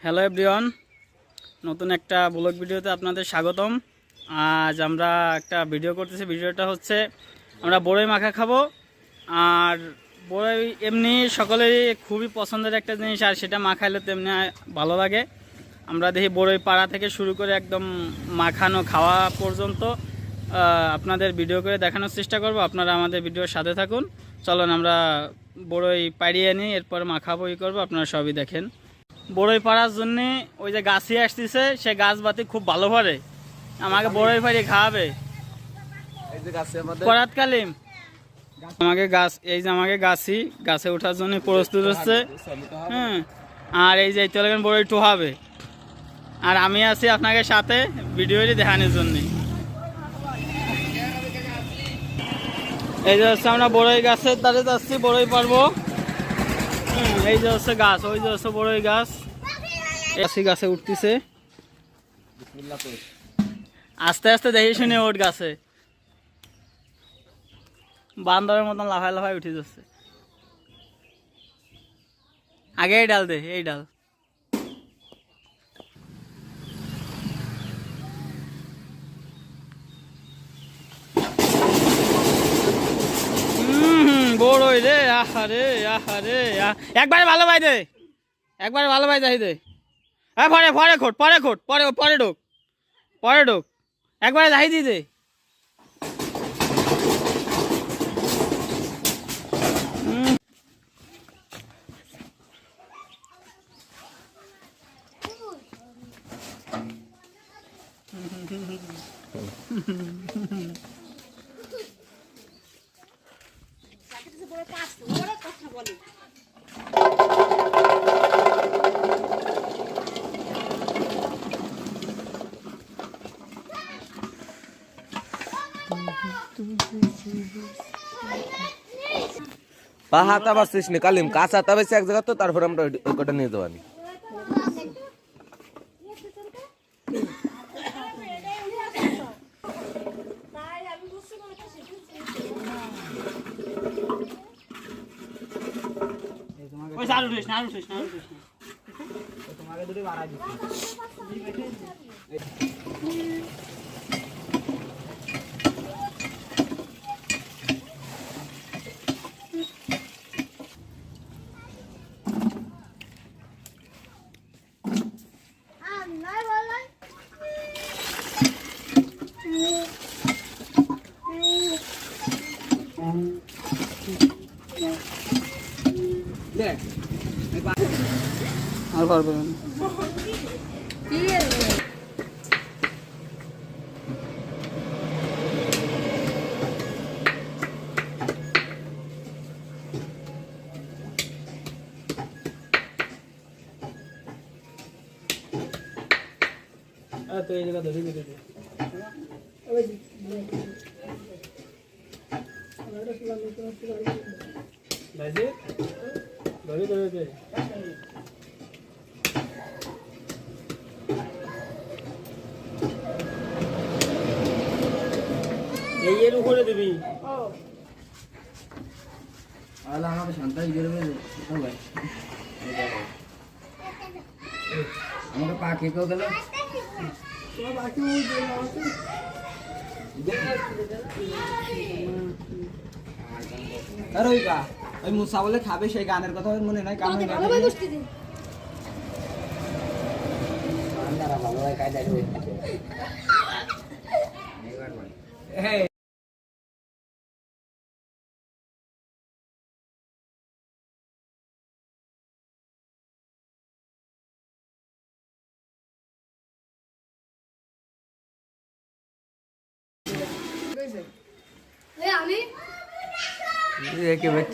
Hello everyone, নতুন একটা blog ভিডিওতে আপনাদের স্বাগতম। আজ আমরা একটা ভিডিও করতেছি। ভিডিওটা হচ্ছে আমরা বড়ই মাখা খাবো। আর বড়ই এমনি সকলেরই খুবই পছন্দের একটা জিনিস, আর সেটা মাখাইলে তেমনি ভালো লাগে। আমরা দেখি বড়ই পাড়া থেকে শুরু করে একদম মাখানো খাওয়া পর্যন্ত আপনাদের ভিডিও করে দেখানোর চেষ্টা করব। আপনারা আমাদের ভিডিওর সাথে থাকুন। চলুন আমরা বড়ই পাড়িয়ে নিই, এরপর মাখাবো করবো, আপনারা সবই দেখেন। বড়ই পাড়ার জন্যে ওই যে গাছি আসতেছে, সে গাছ বাতি খুব ভালো ভরে আমাকে বড়ই পাড়িয়ে খাওয়াবে। করাত কালিম আমাকে গাছ, এই যে আমাকে গাছে ওঠার জন্য প্রস্তুত হচ্ছে। হ্যাঁ, আর এই যে তেলেন বড়ই টোহাবে, আর আমি আছি আপনাকে সাথে ভিডিওটি দেখানোর জন্য। এই যে হচ্ছে আমরা বড়ই গাছের ধারে যাচ্ছি, বড়ই পারবো। এই যে হচ্ছে গাছ, ওই যে হচ্ছে বড়ই গাছ, গাছে উঠতেছে। আস্তে আস্তে দেখি শুনে ওঠ গাছে, বান্দরের মতন লাফায় লাফায় উঠে যাচ্ছে। আগে এই ডাল দে, এই ডাল। বড়ই রে, আহারে আহারে, একবারে ভালো ভাই দে, একবারে ভালো ভাই যাই দে। হ্যাঁ, পরে পরে খোট, পরে খোট, পরে পরে ঢোক, পরে ঢোক, একবারে যাই দি দে। হাতা বাসছিস নি কালিম, কাঁচা হাতা বেশি এক জায়গা, তো তারপর আমরা ওটা নিয়ে যাবানি। আর পারবে না। তো এই জায়গা ধরে দিতে ধরে ধরে এই এর উপরে দিবি। আমাকে শান্তাই দিয়ে দেবে ভাই, আমাকে পা খেকেও গেল। ওই গা ওই মুসা বলে খাবে, সেই গানের কথা মনে নাই। কাম ভালো হয় কাজ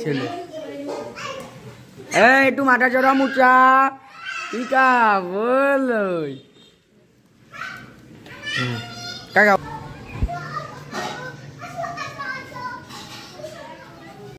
ছেলে। একটু মাথা চড়া মুচা টিকা বল কাকা।